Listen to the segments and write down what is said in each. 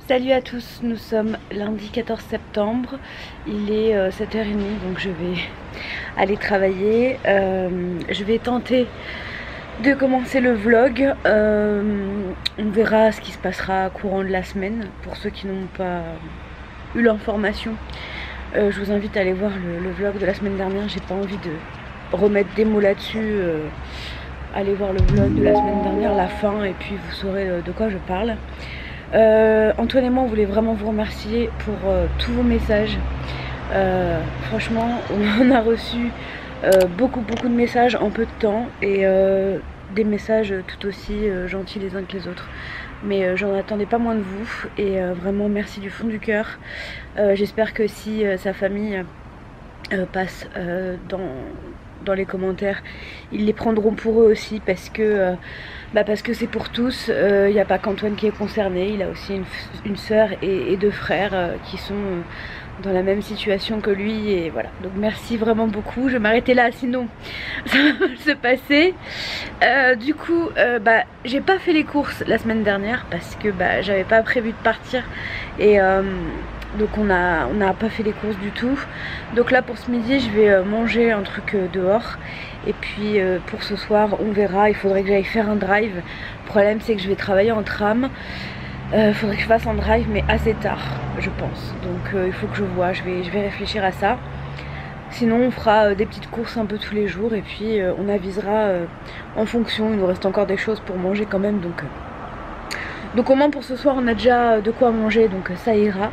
Salut à tous, nous sommes lundi 14 septembre, il est 7h30 donc je vais aller travailler. Je vais tenter de commencer le vlog, on verra ce qui se passera courant de la semaine. Pour ceux qui n'ont pas eu l'information, je vous invite à aller voir le vlog de la semaine dernière. J'ai pas envie de remettre des mots là-dessus, allez voir le vlog de la semaine dernière, la fin, et puis vous saurez de quoi je parle. Antoine et moi on voulait vraiment vous remercier pour tous vos messages. Franchement on a reçu beaucoup de messages en peu de temps, et des messages tout aussi gentils les uns que les autres, mais j'en attendais pas moins de vous, et vraiment merci du fond du cœur. J'espère que si sa famille passe dans les commentaires, ils les prendront pour eux aussi, parce que c'est pour tous. Il n'y a pas qu'Antoine qui est concerné, il a aussi une sœur et deux frères qui sont dans la même situation que lui, et voilà. Donc merci vraiment beaucoup, je vais m'arrêter là sinon ça va mal se passer. Du coup j'ai pas fait les courses la semaine dernière parce que j'avais pas prévu de partir, et donc on n'a pas fait les courses du tout. Donc là pour ce midi je vais manger un truc dehors, et puis pour ce soir on verra. Il faudrait que j'aille faire un drive. Le problème c'est que je vais travailler en tram. Faudrait que je fasse un drive, mais assez tard je pense. Donc il faut que je vois, je vais réfléchir à ça. Sinon on fera des petites courses un peu tous les jours, et puis on avisera en fonction. Il nous reste encore des choses pour manger quand même, donc au moins pour ce soir on a déjà de quoi manger, donc ça ira.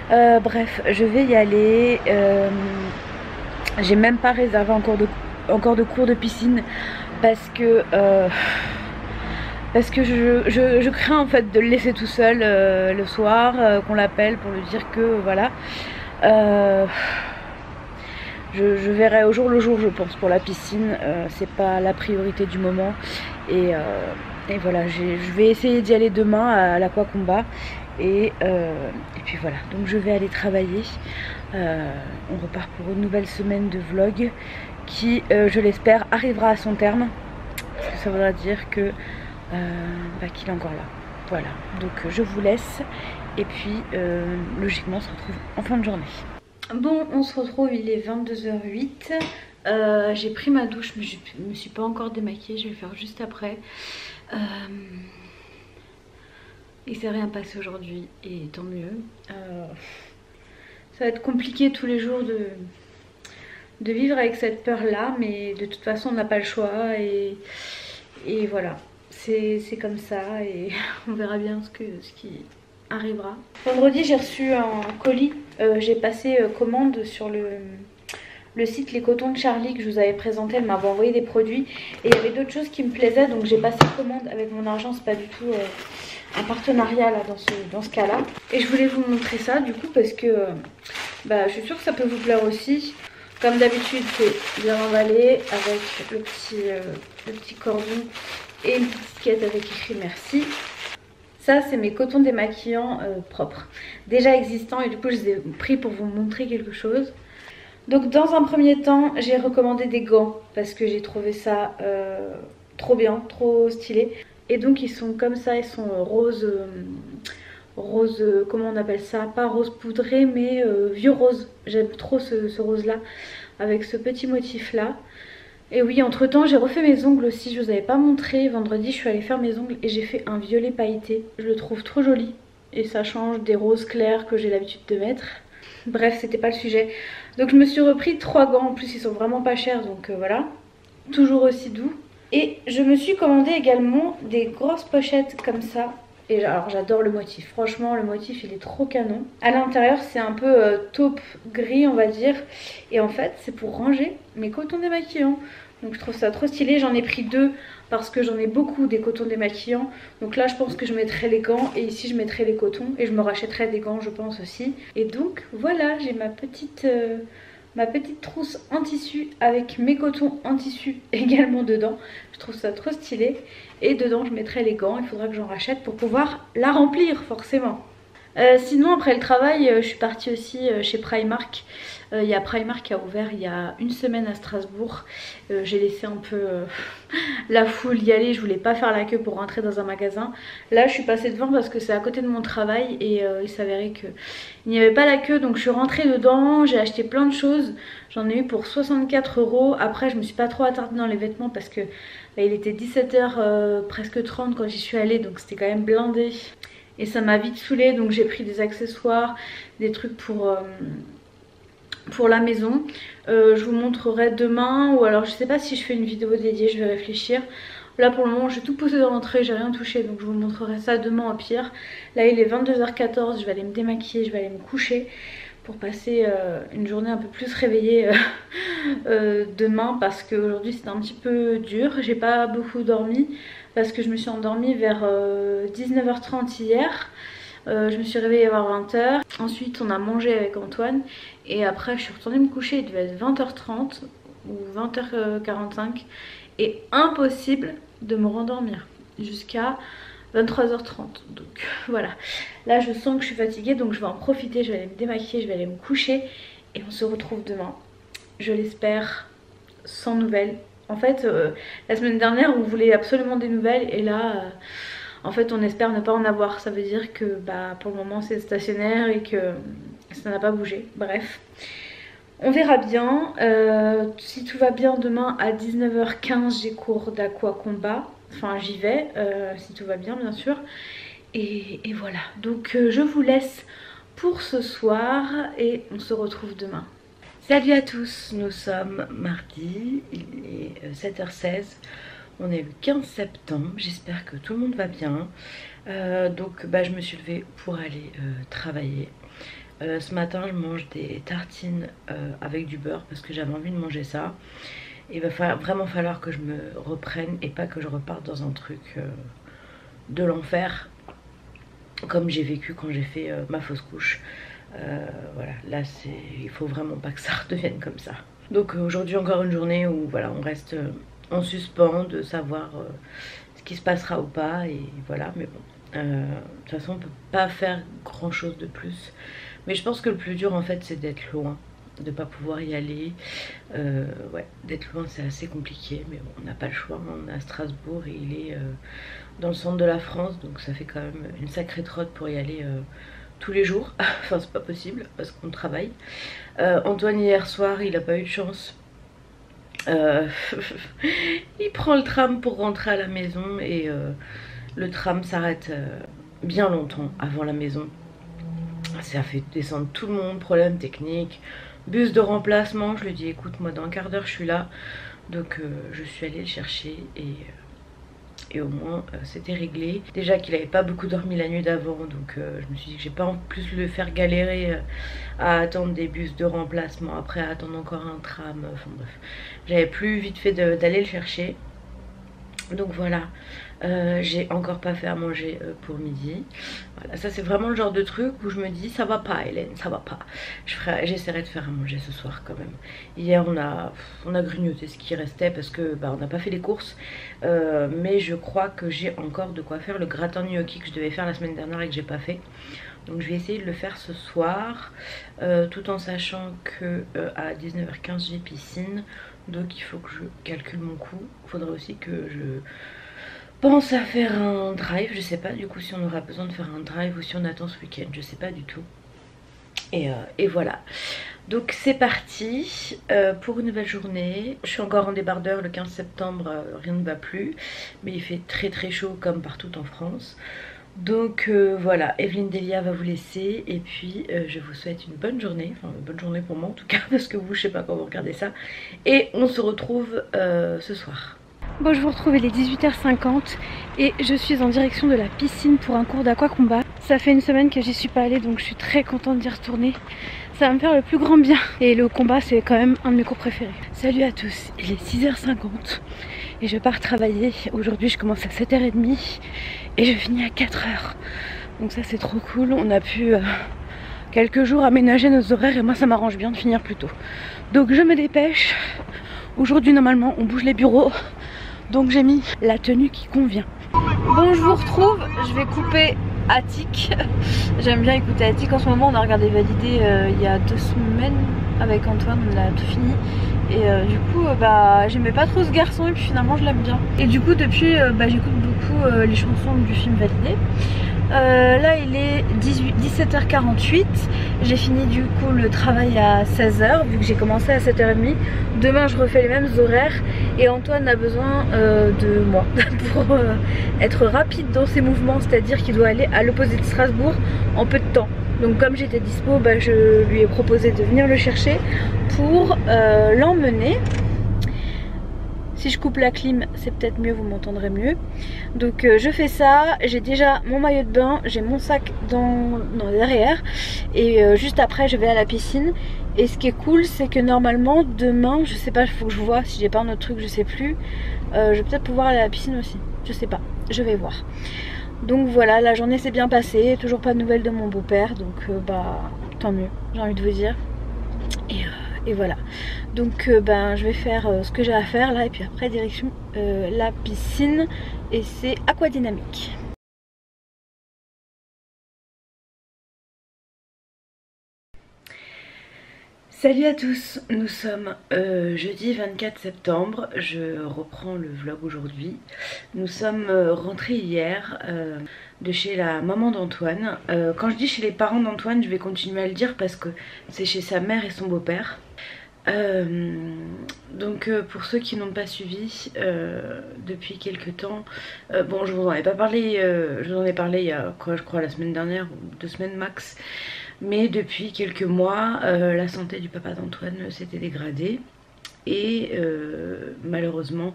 Bref, je vais y aller. J'ai même pas réservé encore de cours de piscine parce que je crains en fait de le laisser tout seul le soir, qu'on l'appelle pour lui dire que voilà. Je verrai au jour le jour, je pense, pour la piscine. C'est pas la priorité du moment, et voilà, je vais essayer d'y aller demain à l'Aquacombat, et puis voilà. Donc je vais aller travailler. On repart pour une nouvelle semaine de vlog qui, je l'espère, arrivera à son terme, parce que ça voudra dire que qu'il est encore là. Voilà, donc je vous laisse, et puis logiquement on se retrouve en fin de journée. Bon, on se retrouve, il est 22h08. J'ai pris ma douche, mais je me suis pas encore démaquillée, je vais le faire juste après. Il s'est rien passé aujourd'hui, et tant mieux. Ça va être compliqué tous les jours de vivre avec cette peur là, mais de toute façon on n'a pas le choix, et voilà, c'est comme ça, et on verra bien ce qui arrivera. Vendredi j'ai reçu un colis, j'ai passé commande sur le site Les Cotons de Charlie que je vous avais présenté. Elle m'avait envoyé des produits, et il y avait d'autres choses qui me plaisaient, donc j'ai passé commande avec mon argent. C'est pas du tout un partenariat là dans ce cas là, et je voulais vous montrer ça du coup parce que je suis sûre que ça peut vous plaire aussi. Comme d'habitude c'est bien emballé avec le petit cordon et une petite étiquette avec écrit merci. Ça c'est mes cotons démaquillants propres, déjà existants, et du coup je les ai pris pour vous montrer quelque chose. Donc dans un premier temps j'ai recommandé des gants parce que j'ai trouvé ça trop bien, trop stylé. Et donc ils sont comme ça, ils sont rose, comment on appelle ça, pas rose poudré, mais vieux rose. J'aime trop ce rose là, avec ce petit motif là. Et oui, entre temps j'ai refait mes ongles aussi, je vous avais pas montré. Vendredi je suis allée faire mes ongles et j'ai fait un violet pailleté. Je le trouve trop joli, et ça change des roses clairs que j'ai l'habitude de mettre. Bref, c'était pas le sujet. Donc je me suis repris 3 gants, en plus ils sont vraiment pas chers, donc voilà. Toujours aussi doux. Et je me suis commandé également des grosses pochettes comme ça. Et alors j'adore le motif, franchement le motif il est trop canon. À l'intérieur c'est un peu taupe gris on va dire. Et en fait c'est pour ranger mes cotons démaquillants. Donc je trouve ça trop stylé. J'en ai pris 2 parce que j'en ai beaucoup des cotons démaquillants. Donc là je pense que je mettrai les gants, et ici je mettrai les cotons. Et je me rachèterai des gants je pense aussi. Et donc voilà, j'ai ma petite trousse en tissu avec mes cotons en tissu également dedans. Je trouve ça trop stylé. Et dedans je mettrai les gants, il faudra que j'en rachète pour pouvoir la remplir forcément. Sinon après le travail je suis partie aussi chez Primark. Il y a Primark qui a ouvert il y a une semaine à Strasbourg. J'ai laissé un peu la foule y aller, je voulais pas faire la queue pour rentrer dans un magasin. Là je suis passée devant parce que c'est à côté de mon travail et il s'avérait qu'il n'y avait pas la queue, donc je suis rentrée dedans, j'ai acheté plein de choses. J'en ai eu pour 64 €. Après je me suis pas trop attardée dans les vêtements parce que bah, il était 17h presque 30 quand j'y suis allée, donc c'était quand même blindé. Et ça m'a vite saoulée, donc j'ai pris des accessoires, des trucs pour la maison. Je vous montrerai demain, ou alors je sais pas si je fais une vidéo dédiée, je vais réfléchir. Là pour le moment j'ai tout posé dans l'entrée, j'ai rien touché, donc je vous montrerai ça demain au pire. Là il est 22h14, je vais aller me démaquiller, je vais aller me coucher pour passer une journée un peu plus réveillée demain, parce qu'aujourd'hui c'était un petit peu dur. J'ai pas beaucoup dormi parce que je me suis endormie vers 19h30 hier. Je me suis réveillée vers 20h. Ensuite on a mangé avec Antoine et après je suis retournée me coucher, il devait être 20h30 ou 20h45 et impossible de me rendormir jusqu'à 23h30. Donc voilà, là je sens que je suis fatiguée, donc je vais en profiter, je vais aller me démaquiller, je vais aller me coucher et on se retrouve demain, je l'espère, sans nouvelles. En fait la semaine dernière on voulait absolument des nouvelles et là en fait on espère ne pas en avoir. Ça veut dire que bah, pour le moment c'est stationnaire et que ça n'a pas bougé. Bref, on verra bien. Si tout va bien, demain à 19h15 j'ai cours d'aqua combat. Enfin j'y vais si tout va bien bien sûr. Et voilà, donc je vous laisse pour ce soir et on se retrouve demain. Salut à tous, nous sommes mardi, il est 7h16. On est le 15 septembre, j'espère que tout le monde va bien. Donc bah, je me suis levée pour aller travailler. Ce matin je mange des tartines avec du beurre parce que j'avais envie de manger ça. Il va vraiment falloir que je me reprenne et pas que je reparte dans un truc de l'enfer comme j'ai vécu quand j'ai fait ma fausse couche. Voilà, là il faut vraiment pas que ça redevienne comme ça. Donc aujourd'hui encore une journée où voilà, on reste en suspens de savoir ce qui se passera ou pas, et voilà. Mais bon, de toute façon on peut pas faire grand chose de plus, mais je pense que le plus dur en fait c'est d'être loin, de pas pouvoir y aller. Ouais, d'être loin c'est assez compliqué, mais bon, on n'a pas le choix. On est à Strasbourg et il est dans le centre de la France, donc ça fait quand même une sacrée trotte pour y aller tous les jours. Enfin c'est pas possible parce qu'on travaille. Antoine hier soir il a pas eu de chance. Il prend le tram pour rentrer à la maison et le tram s'arrête bien longtemps avant la maison. Ça a fait descendre tout le monde, problème technique, bus de remplacement. Je lui ai dit écoute, moi dans un quart d'heure je suis là. Donc je suis allée le chercher et au moins c'était réglé. Déjà qu'il n'avait pas beaucoup dormi la nuit d'avant, donc je me suis dit que j'ai pas en plus le faire galérer à attendre des bus de remplacement, après à attendre encore un tram, enfin bref. J'avais plus vite fait d'aller le chercher. Donc voilà, j'ai encore pas fait à manger pour midi. Voilà, ça c'est vraiment le genre de truc où je me dis ça va pas Hélène, ça va pas. J'essaierai de faire à manger ce soir quand même. Hier on a grignoté ce qui restait parce que bah, on n'a pas fait les courses. Mais je crois que j'ai encore de quoi faire le gratin de gnocchi que je devais faire la semaine dernière et que j'ai pas fait. Donc je vais essayer de le faire ce soir, tout en sachant que à 19h15 j'ai piscine. Donc il faut que je calcule mon coup. Il faudrait aussi que je pense à faire un drive. Je sais pas du coup si on aura besoin de faire un drive ou si on attend ce week-end. Je sais pas du tout. Et voilà. Donc c'est parti pour une nouvelle journée. Je suis encore en débardeur le 15 septembre, rien ne va plus. Mais il fait très très chaud comme partout en France. Donc voilà, Evelyne Delia va vous laisser et puis je vous souhaite une bonne journée, enfin une bonne journée pour moi en tout cas parce que vous, je sais pas quand vous regardez ça, et on se retrouve ce soir. Bon, je vous retrouve, il est 18h50 et je suis en direction de la piscine pour un cours d'aquacombat. Ça fait une semaine que j'y suis pas allée, donc je suis très contente d'y retourner. Ça va me faire le plus grand bien et le combat c'est quand même un de mes cours préférés. Salut à tous, il est 6h50 et je pars travailler. Aujourd'hui je commence à 7h30 et je finis à 4h. Donc ça c'est trop cool, on a pu quelques jours aménager nos horaires et moi ça m'arrange bien de finir plus tôt. Donc je me dépêche. Aujourd'hui normalement on bouge les bureaux, donc j'ai mis la tenue qui convient. Bon, je vous retrouve, je vais couper Attic. J'aime bien écouter Attic. En ce moment on a regardé Validé il y a 2 semaines avec Antoine, on a tout fini. Et du coup bah j'aimais pas trop ce garçon et puis finalement je l'aime bien. Et du coup depuis bah, j'écoute beaucoup les chansons du film Validé. Là il est 17h48. J'ai fini du coup le travail à 16h vu que j'ai commencé à 7h30. Demain je refais les mêmes horaires et Antoine a besoin de moi pour être rapide dans ses mouvements, c'est-à-dire qu'il doit aller à l'opposé de Strasbourg en peu de temps. Donc comme j'étais dispo, bah, je lui ai proposé de venir le chercher pour l'emmener. Si je coupe la clim, c'est peut-être mieux, vous m'entendrez mieux. Donc je fais ça, j'ai déjà mon maillot de bain, j'ai mon sac dans derrière. Et juste après, je vais à la piscine. Et ce qui est cool, c'est que normalement, demain, je sais pas, il faut que je vois si j'ai pas un autre truc, je sais plus. Je vais peut-être pouvoir aller à la piscine aussi, je sais pas, je vais voir. Donc voilà, la journée s'est bien passée, toujours pas de nouvelles de mon beau-père, donc bah tant mieux, j'ai envie de vous dire. Et voilà, donc ben je vais faire ce que j'ai à faire là et puis après direction la piscine et c'est aquadynamique. Salut à tous, nous sommes jeudi 24 septembre, je reprends le vlog aujourd'hui. Nous sommes rentrés hier de chez la maman d'Antoine. Quand je dis chez les parents d'Antoine, je vais continuer à le dire parce que c'est chez sa mère et son beau-père. Donc pour ceux qui n'ont pas suivi depuis quelques temps, bon je vous en ai pas parlé, je vous en ai parlé il y a quoi je crois la semaine dernière ou 2 semaines max. Mais depuis quelques mois, la santé du papa d'Antoine s'était dégradée et malheureusement,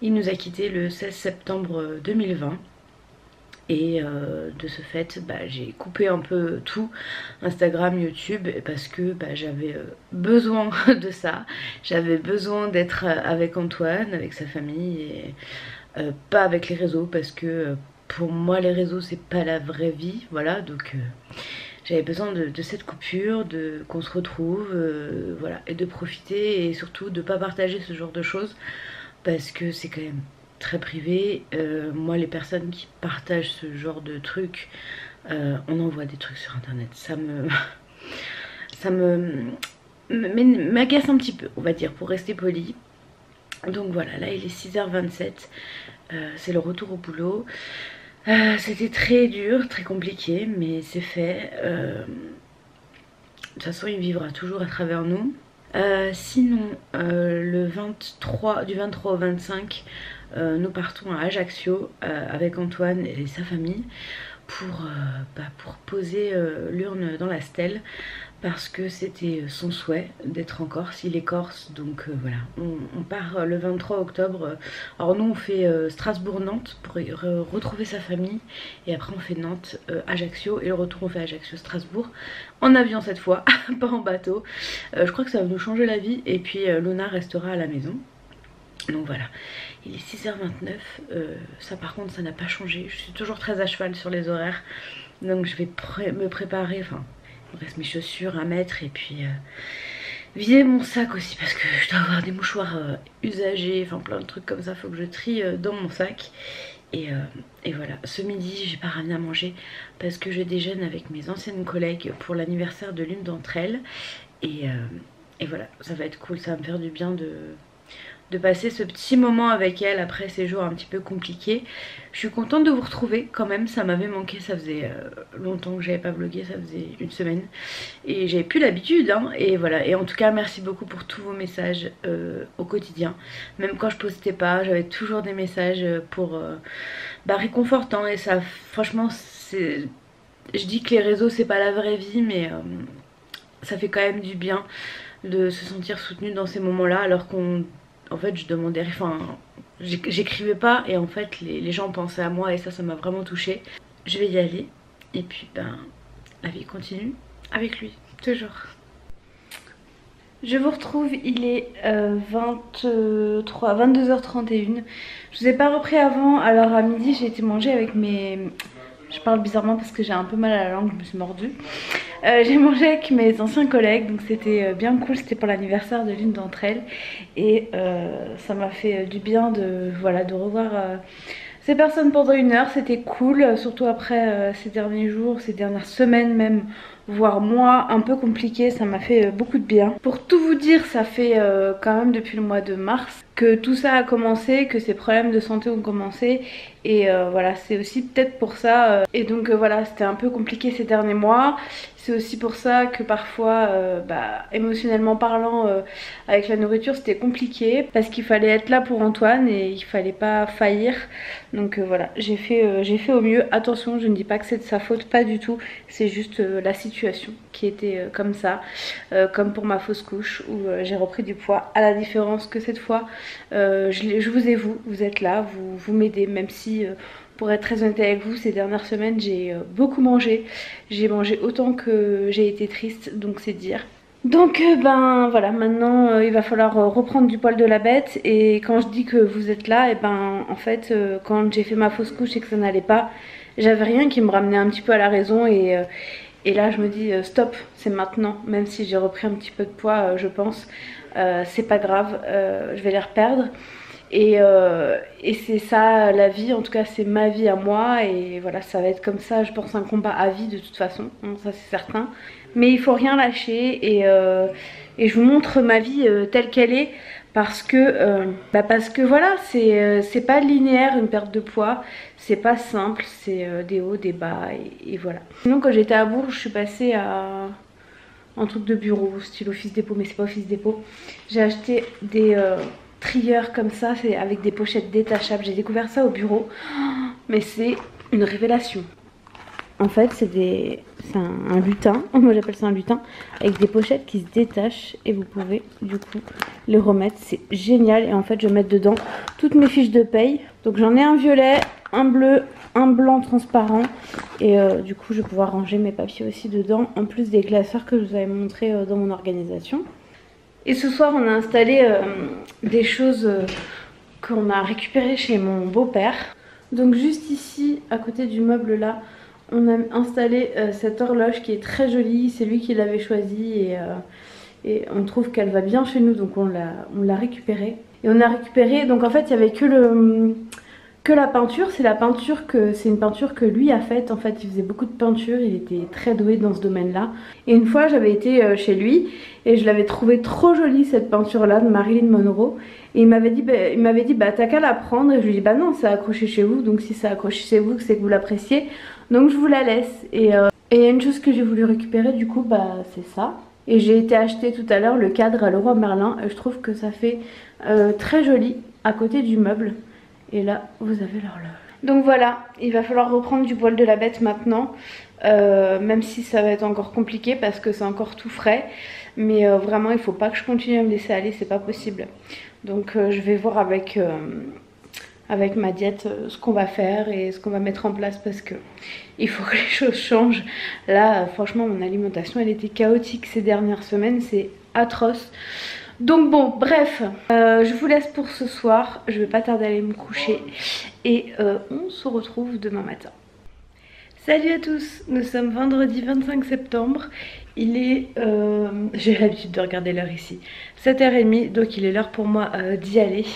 il nous a quittés le 16 septembre 2020. Et de ce fait, bah, j'ai coupé un peu tout, Instagram, YouTube, parce que bah, j'avais besoin de ça. J'avais besoin d'être avec Antoine, avec sa famille, et pas avec les réseaux, parce que pour moi, les réseaux, c'est pas la vraie vie, voilà, donc... J'avais besoin de cette coupure, qu'on se retrouve, voilà, et de profiter et surtout de ne pas partager ce genre de choses parce que c'est quand même très privé. Moi, les personnes qui partagent ce genre de trucs, on envoie des trucs sur internet, ça m'agace un petit peu, on va dire, pour rester poli. Donc voilà, là il est 6h27, c'est le retour au boulot. C'était très dur, très compliqué, mais c'est fait. De toute façon, il vivra toujours à travers nous. Sinon, du 23 au 25, nous partons à Ajaccio avec Antoine et sa famille pour poser l'urne dans la stèle. Parce que c'était son souhait d'être en Corse, il est corse, donc voilà, on part le 23 octobre. Alors nous on fait Strasbourg-Nantes pour retrouver sa famille, et après on fait Nantes-Ajaccio, et le retour on fait Ajaccio-Strasbourg, en avion cette fois, pas en bateau. Je crois que ça va nous changer la vie, et puis Luna restera à la maison. Donc voilà, il est 6h29, ça par contre ça n'a pas changé, je suis toujours très à cheval sur les horaires, donc je vais me préparer, enfin... Il reste mes chaussures à mettre et puis vider mon sac aussi parce que je dois avoir des mouchoirs usagés, enfin plein de trucs comme ça, faut que je trie dans mon sac. Et voilà, ce midi j'ai pas ramené à manger parce que je déjeune avec mes anciennes collègues pour l'anniversaire de l'une d'entre elles. Et voilà, ça va être cool, ça va me faire du bien de passer ce petit moment avec elle après ces jours un petit peu compliqués. Je suis contente de vous retrouver quand même, ça m'avait manqué, ça faisait longtemps que j'avais pas vlogué, ça faisait 1 semaine et j'avais plus l'habitude hein. Et voilà, et en tout cas merci beaucoup pour tous vos messages au quotidien, même quand je postais pas, j'avais toujours des messages pour réconfortants, et ça franchement c'est... Je dis que les réseaux c'est pas la vraie vie, mais ça fait quand même du bien de se sentir soutenu dans ces moments là, alors qu'on... En fait je demandais, enfin j'écrivais pas et en fait les gens pensaient à moi, et ça m'a vraiment touchée. Je vais y aller et puis ben la vie continue avec lui, toujours. Je vous retrouve, il est 22h31. Je vous ai pas repris avant, alors à midi j'ai été manger avec mes... Je parle bizarrement parce que j'ai un peu mal à la langue, je me suis mordue. J'ai mangé avec mes anciens collègues, donc c'était bien cool, c'était pour l'anniversaire de l'une d'entre elles. Et ça m'a fait du bien de, voilà, de revoir ces personnes pendant 1 heure, c'était cool, surtout après ces derniers jours, ces dernières semaines même, voire mois un peu compliqués, ça m'a fait beaucoup de bien. Pour tout vous dire, ça fait quand même depuis le mois de mars que tout ça a commencé, que ces problèmes de santé ont commencé et voilà, c'est aussi peut-être pour ça et donc voilà, c'était un peu compliqué ces derniers mois. C'est aussi pour ça que parfois émotionnellement parlant avec la nourriture c'était compliqué parce qu'il fallait être là pour Antoine et il fallait pas faillir. Donc voilà, j'ai fait au mieux. Attention, je ne dis pas que c'est de sa faute, pas du tout, c'est juste la situation qui était comme ça, comme pour ma fausse couche où j'ai repris du poids. À la différence que cette fois je vous ai vous êtes là, vous m'aidez, même si pour être très honnête avec vous, ces dernières semaines j'ai beaucoup mangé. J'ai mangé autant que j'ai été triste, donc c'est dire. Donc ben voilà, maintenant il va falloir reprendre du poil de la bête. Et quand je dis que vous êtes là, et ben en fait quand j'ai fait ma fausse couche et que ça n'allait pas, j'avais rien qui me ramenait un petit peu à la raison. Et là je me dis stop, c'est maintenant. Même si j'ai repris un petit peu de poids je pense, c'est pas grave, je vais les reperdre. Et c'est ça la vie, en tout cas c'est ma vie à moi. Et voilà, ça va être comme ça, je pense, un combat à vie de toute façon, ça c'est certain. Mais il faut rien lâcher et je vous montre ma vie telle qu'elle est. Parce que voilà, c'est pas linéaire une perte de poids, c'est pas simple, c'est des hauts, des bas et voilà. Sinon quand j'étais à Bourges, je suis passée à un truc de bureau, style Office Dépôt, mais c'est pas Office Dépôt. J'ai acheté des trieurs comme ça, c'est avec des pochettes détachables. J'ai découvert ça au bureau, mais c'est une révélation. En fait c'est un lutin, moi j'appelle ça un lutin, avec des pochettes qui se détachent et vous pouvez du coup les remettre, c'est génial. Et en fait je vais mettre dedans toutes mes fiches de paye. Donc j'en ai un violet, un bleu, un blanc transparent et du coup je vais pouvoir ranger mes papiers aussi dedans, en plus des classeurs que je vous avais montré dans mon organisation. Et ce soir on a installé des choses qu'on a récupérées chez mon beau-père. Donc juste ici à côté du meuble là, on a installé cette horloge qui est très jolie, c'est lui qui l'avait choisie et on trouve qu'elle va bien chez nous, donc on l'a récupérée. Et on a récupéré, donc en fait il n'y avait que la peinture, c'est une peinture que lui a faite. En fait il faisait beaucoup de peinture, il était très doué dans ce domaine là. Et une fois j'avais été chez lui et je l'avais trouvée trop jolie cette peinture là de Marilyn Monroe. Et il m'avait dit bah t'as qu'à la prendre. Et je lui ai dit bah non, c'est accroché chez vous, donc si c'est accroché chez vous c'est que vous l'appréciez, donc je vous la laisse. Et il y a une chose que j'ai voulu récupérer du coup, bah c'est ça. Et j'ai été acheter tout à l'heure le cadre à Leroy Merlin et je trouve que ça fait très joli à côté du meuble. Et là vous avez l'horloge. Donc voilà, il va falloir reprendre du poil de la bête maintenant, même si ça va être encore compliqué parce que c'est encore tout frais. Mais vraiment il faut pas que je continue à me laisser aller, c'est pas possible. Donc je vais voir avec ma diète ce qu'on va faire et ce qu'on va mettre en place parce que il faut que les choses changent. Là franchement mon alimentation elle était chaotique ces dernières semaines, c'est atroce. Donc bon bref, je vous laisse pour ce soir, je vais pas tarder à aller me coucher et on se retrouve demain matin. Salut à tous, nous sommes vendredi 25 septembre, il est, j'ai l'habitude de regarder l'heure ici, 7h30, donc il est l'heure pour moi d'y aller.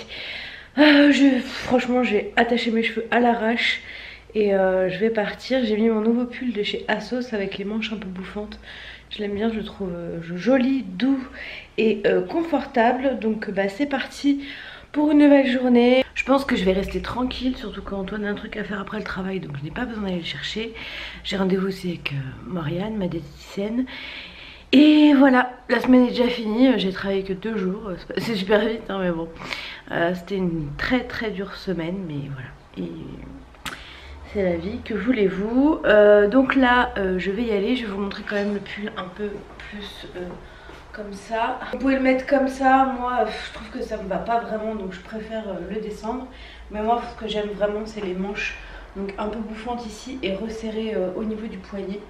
Franchement j'ai attaché mes cheveux à l'arrache et je vais partir. J'ai mis mon nouveau pull de chez Asos avec les manches un peu bouffantes. Je l'aime bien, je le trouve joli, doux et confortable. Donc bah, c'est parti pour une nouvelle journée. Je pense que je vais rester tranquille, surtout quand Antoine a un truc à faire après le travail, donc je n'ai pas besoin d'aller le chercher. J'ai rendez-vous aussi avec Morgane, ma diététicienne. Et voilà, la semaine est déjà finie, j'ai travaillé que 2 jours, c'est super vite hein, mais bon. C'était une très très dure semaine, mais voilà. Et c'est la vie, que voulez-vous. Donc là, je vais y aller, je vais vous montrer quand même le pull un peu plus comme ça. Vous pouvez le mettre comme ça, moi je trouve que ça me va pas vraiment, donc je préfère le descendre. Mais moi ce que j'aime vraiment c'est les manches, donc un peu bouffantes ici et resserrées au niveau du poignet.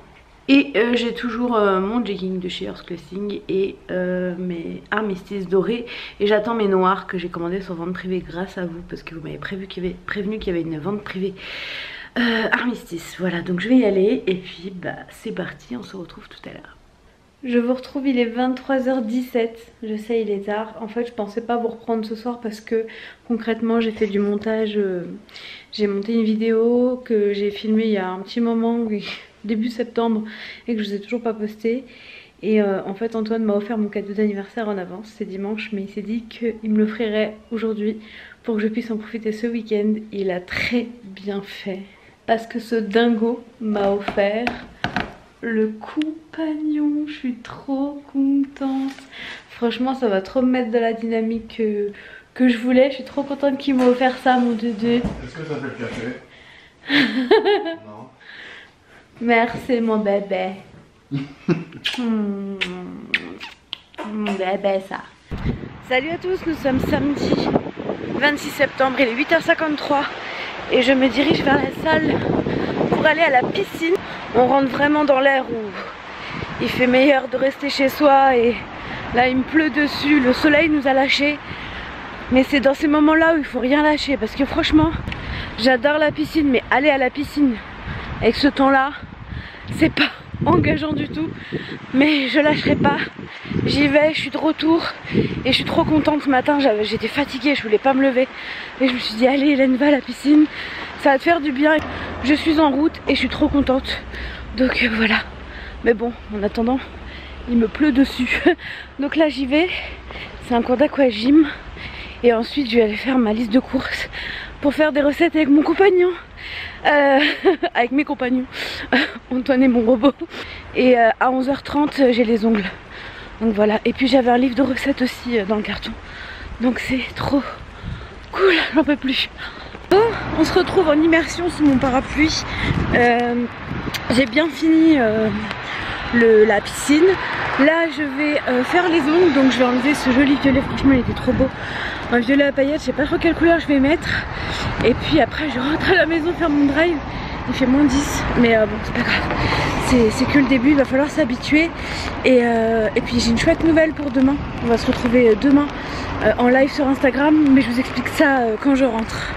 Et j'ai toujours mon jegging de chez Earth Classing et mes armistices dorés. Et j'attends mes noirs que j'ai commandés sur vente privée grâce à vous, parce que vous m'avez prévenu qu'il y avait une vente privée armistice. Voilà, donc je vais y aller et puis bah c'est parti, on se retrouve tout à l'heure. Je vous retrouve, il est 23h17. Je sais, il est tard. En fait, je pensais pas vous reprendre ce soir parce que concrètement, j'ai fait du montage. J'ai monté une vidéo que j'ai filmée il y a un petit moment, début septembre, et que je vous ai toujours pas postée. Et en fait, Antoine m'a offert mon cadeau d'anniversaire en avance. C'est dimanche, mais il s'est dit qu'il me l'offrirait aujourd'hui pour que je puisse en profiter ce week-end. Il a très bien fait parce que ce dingo m'a offert le compagnon. Je suis trop contente. Franchement, ça va trop me mettre de la dynamique que je voulais. Je suis trop contente qu'il m'ait offert ça, mon Dédé. Est-ce que ça fait le café? Non. Merci, mon bébé. Mon bébé, ça. Salut à tous, nous sommes samedi 26 septembre, il est 8h53 et je me dirige vers la salle pour aller à la piscine. On rentre vraiment dans l'ère où il fait meilleur de rester chez soi et là il me pleut dessus, le soleil nous a lâchés. Mais c'est dans ces moments-là où il faut rien lâcher parce que franchement, j'adore la piscine, mais aller à la piscine avec ce temps-là, c'est pas engageant du tout, mais je lâcherai pas. J'y vais, je suis de retour et je suis trop contente. Ce matin j'étais fatiguée, je voulais pas me lever et je me suis dit allez Hélène, va à la piscine, ça va te faire du bien. Je suis en route et je suis trop contente, donc voilà. Mais bon, en attendant il me pleut dessus donc là j'y vais. C'est un cours d'aquagym et ensuite je vais aller faire ma liste de courses pour faire des recettes avec mon compagnon. Avec mes compagnons Antoine et mon robot. Et à 11h30 j'ai les ongles. Donc voilà. Et puis j'avais un livre de recettes aussi dans le carton. Donc c'est trop cool, j'en peux plus. Bon, on se retrouve en immersion sous mon parapluie. J'ai bien fini la piscine. Là je vais faire les ongles. Donc je vais enlever ce joli violet, franchement il était trop beau. Un violet à paillettes, je sais pas trop quelle couleur je vais mettre. Et puis après je rentre à la maison faire mon drive. Il fait moins 10, mais bon c'est pas grave. C'est que le début, il va falloir s'habituer. Et puis j'ai une chouette nouvelle pour demain. On va se retrouver demain en live sur Instagram, mais je vous explique ça quand je rentre.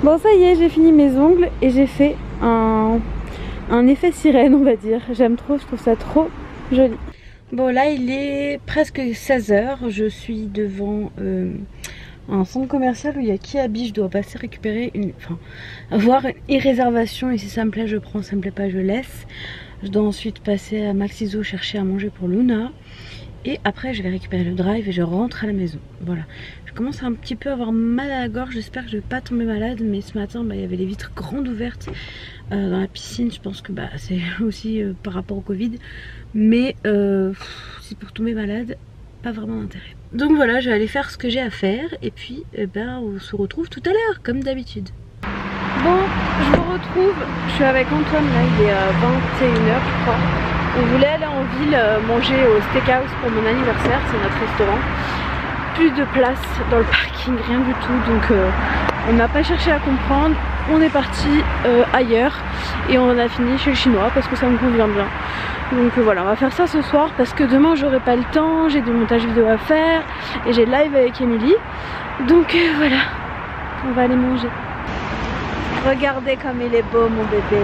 Bon ça y est, j'ai fini mes ongles et j'ai fait un effet sirène on va dire. J'aime trop, je trouve ça trop joli. Bon là il est presque 16h, je suis devant un centre commercial où il y a Kiabi. Je dois passer récupérer avoir une réservation et si ça me plaît je prends, si ça me plaît pas je laisse. Je dois ensuite passer à Maxiso chercher à manger pour Luna et après je vais récupérer le drive et je rentre à la maison. Voilà, je commence un petit peu à avoir mal à la gorge, j'espère que je vais pas tomber malade, mais ce matin il y avait les vitres grandes ouvertes dans la piscine. Je pense que c'est aussi par rapport au Covid, mais c'est pour tomber malade, pas vraiment d'intérêt. Donc voilà, je vais aller faire ce que j'ai à faire et puis on se retrouve tout à l'heure comme d'habitude. Bon, je me retrouve, je suis avec Antoine là, il est 21h je crois. On voulait aller en ville manger au steakhouse pour mon anniversaire, c'est notre restaurant. Plus de place dans le parking, rien du tout, donc on n'a pas cherché à comprendre. On est parti ailleurs et on a fini chez le chinois parce que ça me convient bien. Donc voilà, on va faire ça ce soir parce que demain j'aurai pas le temps, j'ai du montage vidéo à faire et j'ai le live avec Émilie. Donc voilà, on va aller manger. Regardez comme il est beau mon bébé.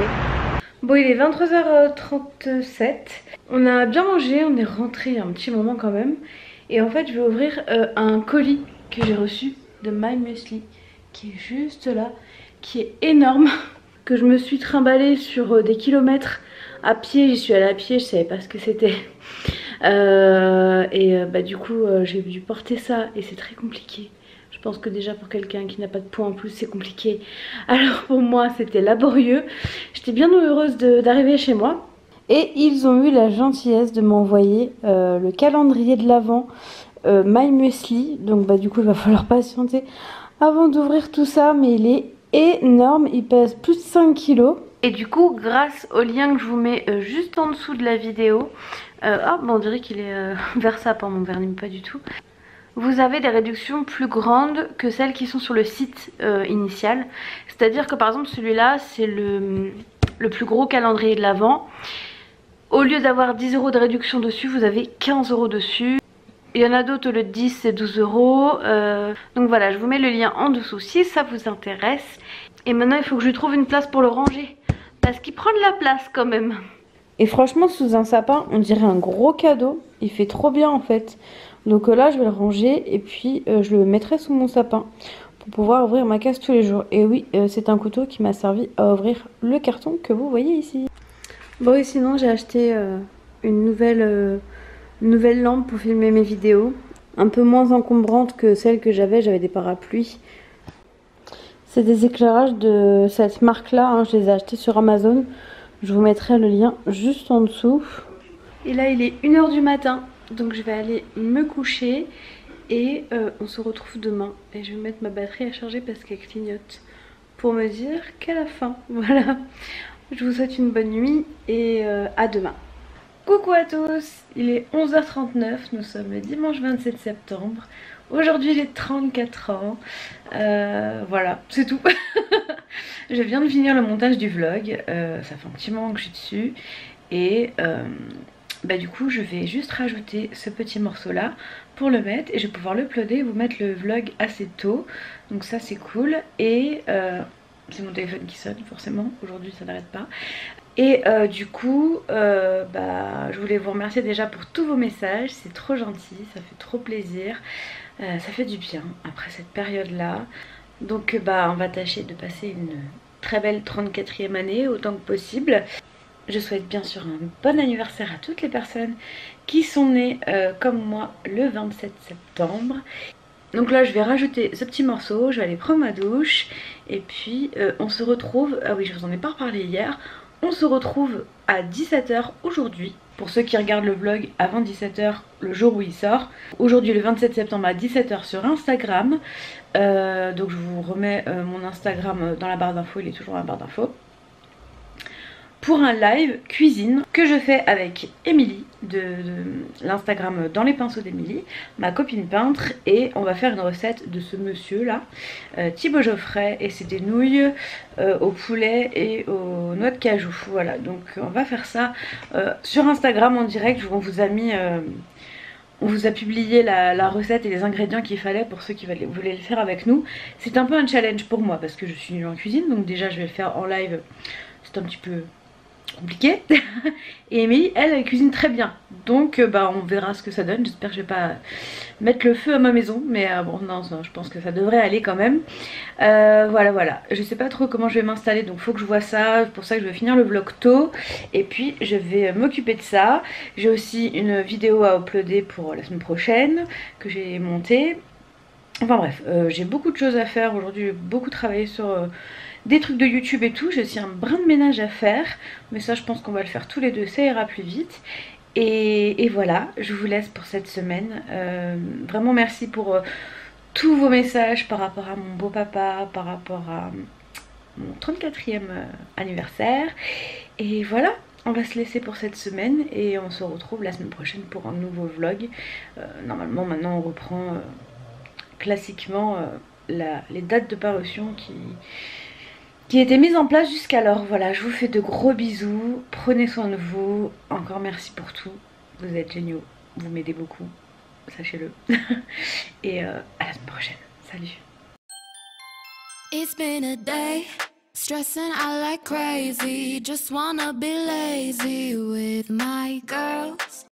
Bon il est 23h37, on a bien mangé, on est rentré un petit moment quand même. Et en fait je vais ouvrir un colis que j'ai reçu de My Muesli qui est juste là, qui est énorme, que je me suis trimballée sur des kilomètres à pied. J'y suis allée à pied, je savais pas ce que c'était. Du coup j'ai dû porter ça et c'est très compliqué. Je pense que déjà pour quelqu'un qui n'a pas de poids en plus c'est compliqué. Alors pour moi c'était laborieux. J'étais bien heureuse d'arriver chez moi. Et ils ont eu la gentillesse de m'envoyer le calendrier de l'Avent My Muesli. Donc du coup il va falloir patienter avant d'ouvrir tout ça. Mais il est énorme, il pèse plus de 5 kg. Et du coup grâce au lien que je vous mets juste en dessous de la vidéo, on dirait qu'il est vers ça, pas mon vernis, pas du tout. Vous avez des réductions plus grandes que celles qui sont sur le site initial. C'est-à-dire que par exemple celui-là c'est le plus gros calendrier de l'Avent. Au lieu d'avoir 10 € de réduction dessus, vous avez 15 € dessus. Il y en a d'autres, au lieu de 10 c'est 12 €. Donc voilà, je vous mets le lien en dessous si ça vous intéresse. Et maintenant il faut que je trouve une place pour le ranger, parce qu'il prend de la place quand même. Et franchement, sous un sapin, on dirait un gros cadeau. Il fait trop bien en fait. Donc là, je vais le ranger et puis je le mettrai sous mon sapin pour pouvoir ouvrir ma caisse tous les jours. Et oui, c'est un couteau qui m'a servi à ouvrir le carton que vous voyez ici. Bon et sinon, j'ai acheté une nouvelle lampe pour filmer mes vidéos. Un peu moins encombrante que celle que j'avais des parapluies. C'est des éclairages de cette marque-là, hein. Je les ai achetés sur Amazon. Je vous mettrai le lien juste en dessous. Et là, il est 1 h du matin, donc je vais aller me coucher et on se retrouve demain. Et je vais mettre ma batterie à charger parce qu'elle clignote pour me dire qu'elle a faim. Voilà. Je vous souhaite une bonne nuit et à demain. Coucou à tous, il est 11 h 39, nous sommes le dimanche 27 septembre. Aujourd'hui j'ai 34 ans, voilà, c'est tout. Je viens de finir le montage du vlog, ça fait un petit moment que je suis dessus. Et du coup je vais juste rajouter ce petit morceau là pour le mettre. Et je vais pouvoir l'uploader et vous mettre le vlog assez tôt. Donc ça c'est cool. Et c'est mon téléphone qui sonne forcément, aujourd'hui ça n'arrête pas. Et du coup, je voulais vous remercier déjà pour tous vos messages, c'est trop gentil, ça fait trop plaisir, ça fait du bien après cette période-là. Donc on va tâcher de passer une très belle 34e année autant que possible. Je souhaite bien sûr un bon anniversaire à toutes les personnes qui sont nées comme moi le 27 septembre. Donc là je vais rajouter ce petit morceau, je vais aller prendre ma douche et puis on se retrouve, ah oui je vous en ai pas reparlé hier, on se retrouve à 17 h aujourd'hui. Pour ceux qui regardent le vlog avant 17 h, le jour où il sort. Aujourd'hui le 27 septembre à 17 h sur Instagram. Donc je vous remets mon Instagram dans la barre d'infos, il est toujours dans la barre d'infos. Pour un live cuisine que je fais avec Émilie de l'Instagram Dans les pinceaux d'Émilie, ma copine peintre, et on va faire une recette de ce monsieur là, Thibaut Geoffrey, et c'est des nouilles au poulet et aux noix de cajou. Voilà, donc on va faire ça sur Instagram en direct. On vous a mis... on vous a publié la recette et les ingrédients qu'il fallait pour ceux qui voulaient le faire avec nous. C'est un peu un challenge pour moi parce que je suis nulle en cuisine, donc déjà je vais le faire en live, c'est un petit peu compliqué. Et Émilie elle cuisine très bien, donc on verra ce que ça donne. J'espère que je vais pas mettre le feu à ma maison, mais bon non, je pense que ça devrait aller quand même. Voilà, je sais pas trop comment je vais m'installer, donc faut que je vois ça. C'est pour ça que je vais finir le vlog tôt et puis je vais m'occuper de ça. J'ai aussi une vidéo à uploader pour la semaine prochaine que j'ai montée. Enfin bref, j'ai beaucoup de choses à faire aujourd'hui, j'ai beaucoup travaillé sur des trucs de YouTube et tout. J'ai aussi un brin de ménage à faire, mais ça je pense qu'on va le faire tous les deux, ça ira plus vite. Et voilà, je vous laisse pour cette semaine. Vraiment merci pour tous vos messages par rapport à mon beau papa, par rapport à mon 34e anniversaire. Et voilà, on va se laisser pour cette semaine et on se retrouve la semaine prochaine pour un nouveau vlog. Normalement maintenant on reprend classiquement les dates de parution qui étaient mises en place jusqu'alors. Voilà, je vous fais de gros bisous, prenez soin de vous, encore merci pour tout, vous êtes géniaux, vous m'aidez beaucoup, sachez-le. Et à la semaine prochaine, salut. It's been a day, stressing out like crazy, just wanna be lazy with my girls.